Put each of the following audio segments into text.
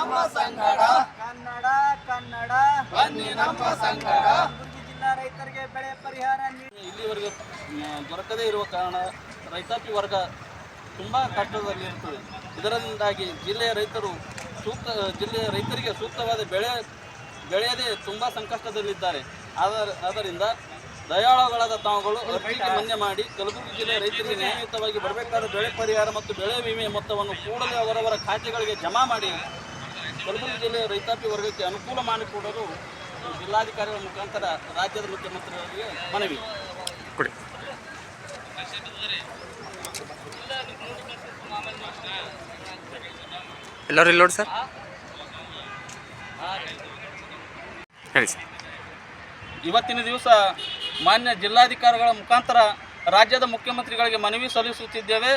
ನಮ್ಮ ಸಂಗಡ ಕನ್ನಡ ಕನ್ನಡ ಬನ್ನಿ ನಮ್ಮ ಸಂಗಡ. ಕಲಬುರಗಿ ಜಿಲ್ಲಾ ರೈತರಿಗೆ ಬೆಳೆ ಪರಿಹಾರ ಇಲ್ಲಿವರೆಗೆ ದೊರಕದೇ ಇರುವ ಕಾರಣ ರೈತಾಪಿ ವರ್ಗ ತುಂಬ ಕಷ್ಟದಲ್ಲಿರುತ್ತದೆ. ಇದರಿಂದಾಗಿ ಜಿಲ್ಲೆಯ ರೈತರಿಗೆ ಸೂಕ್ತವಾದ ಬೆಳೆಯದೇ ತುಂಬ ಸಂಕಷ್ಟದಲ್ಲಿದ್ದಾರೆ. ಆದ್ದರಿಂದ ದಯಾಳುಗಳಾದ ತಾವುಗಳು ಅರ್ಜಿಗೆ ಮನ್ನೆ ಮಾಡಿ ಕಲಬುರಗಿ ಜಿಲ್ಲೆಯ ರೈತರಿಗೆ ನ್ಯಾಯಯುತವಾಗಿ ಬರಬೇಕಾದ ಬೆಳೆ ಪರಿಹಾರ ಮತ್ತು ಬೆಳೆ ವಿಮೆ ಮೊತ್ತವನ್ನು ಕೂಡಲೇ ಅವರವರ ಖಾತೆಗಳಿಗೆ ಜಮಾ ಮಾಡಿ ಕಲಬುರಗಿ ಜಿಲ್ಲೆಯ ರೈತಾಪಿ ವರ್ಗಕ್ಕೆ ಅನುಕೂಲ ಮಾಡಿಕೊಡಲು ಜಿಲ್ಲಾಧಿಕಾರಿಗಳ ಮುಖಾಂತರ ರಾಜ್ಯದ ಮುಖ್ಯಮಂತ್ರಿಗಳಿಗೆ ಮನವಿ. ಎಲ್ಲರೂ ಇಲ್ಲಿ ನೋಡಿ ಸರ್, ಹೇಳಿ ಸರ್. ಇವತ್ತಿನ ದಿವಸ ಮಾನ್ಯ ಜಿಲ್ಲಾಧಿಕಾರಿಗಳ ಮುಖಾಂತರ ರಾಜ್ಯದ ಮುಖ್ಯಮಂತ್ರಿಗಳಿಗೆ ಮನವಿ ಸಲ್ಲಿಸುತ್ತಿದ್ದೇವೆ.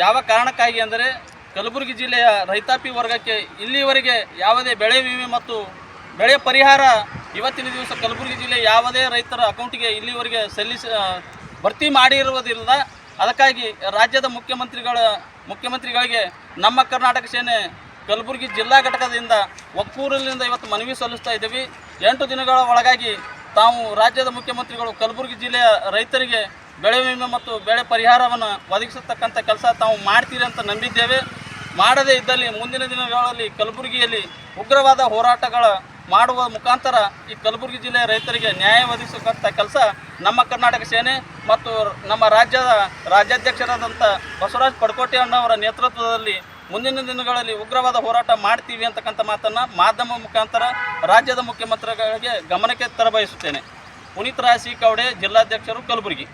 ಯಾವ ಕಾರಣಕ್ಕಾಗಿ ಅಂದರೆ ಕಲಬುರಗಿ ಜಿಲ್ಲೆಯ ರೈತಾಪಿ ವರ್ಗಕ್ಕೆ ಇಲ್ಲಿವರೆಗೆ ಯಾವುದೇ ಬೆಳೆ ವಿಮೆ ಮತ್ತು ಬೆಳೆ ಪರಿಹಾರ ಇವತ್ತಿನ ದಿವಸ ಕಲಬುರಗಿ ಜಿಲ್ಲೆ ಯಾವುದೇ ರೈತರ ಅಕೌಂಟಿಗೆ ಇಲ್ಲಿವರೆಗೆ ಭರ್ತಿ ಮಾಡಿರುವುದಿಲ್ಲ. ಅದಕ್ಕಾಗಿ ರಾಜ್ಯದ ಮುಖ್ಯಮಂತ್ರಿಗಳಿಗೆ ನಮ್ಮ ಕರ್ನಾಟಕ ಸೇನೆ ಕಲಬುರಗಿ ಜಿಲ್ಲಾ ಘಟಕದಿಂದ ಒಕ್ಕೂರಿನಿಂದ ಇವತ್ತು ಮನವಿ ಸಲ್ಲಿಸ್ತಾ ಇದ್ದೀವಿ. 8 ದಿನಗಳ ಒಳಗಾಗಿ ತಾವು ರಾಜ್ಯದ ಮುಖ್ಯಮಂತ್ರಿಗಳು ಕಲಬುರಗಿ ಜಿಲ್ಲೆಯ ರೈತರಿಗೆ ಬೆಳೆ ವಿಮೆ ಮತ್ತು ಬೆಳೆ ಪರಿಹಾರವನ್ನು ಒದಗಿಸತಕ್ಕಂಥ ಕೆಲಸ ತಾವು ಮಾಡ್ತೀರಿ ಅಂತ ನಂಬಿದ್ದೇವೆ. ಮಾಡದೇ ಇದ್ದಲ್ಲಿ ಮುಂದಿನ ದಿನಗಳಲ್ಲಿ ಕಲಬುರಗಿಯಲ್ಲಿ ಉಗ್ರವಾದ ಹೋರಾಟಗಳ ಮಾಡುವ ಮುಖಾಂತರ ಈ ಕಲಬುರಗಿ ಜಿಲ್ಲೆಯ ರೈತರಿಗೆ ನ್ಯಾಯ ಒದಗಿಸತಕ್ಕಂಥ ಕೆಲಸ ನಮ್ಮ ಕರ್ನಾಟಕ ಸೇನೆ ಮತ್ತು ನಮ್ಮ ರಾಜ್ಯಾಧ್ಯಕ್ಷರಾದಂಥ ಬಸವರಾಜ ಪಡಕೋಟೆ ಅಣ್ಣವರ ನೇತೃತ್ವದಲ್ಲಿ ಮುಂದಿನ ದಿನಗಳಲ್ಲಿ ಉಗ್ರವಾದ ಹೋರಾಟ ಮಾಡ್ತೀವಿ ಅಂತಕ್ಕಂಥ ಮಾತನ್ನು ಮಾಧ್ಯಮ ಮುಖಾಂತರ ರಾಜ್ಯದ ಮುಖ್ಯಮಂತ್ರಿಗಳಿಗೆ ಗಮನಕ್ಕೆ ತರಬಯಸುತ್ತೇನೆ. ಪುನೀತ್ ರಾಜ್ ಸಿ ಕವಡೆ, ಜಿಲ್ಲಾಧ್ಯಕ್ಷರು, ಕಲಬುರಗಿ.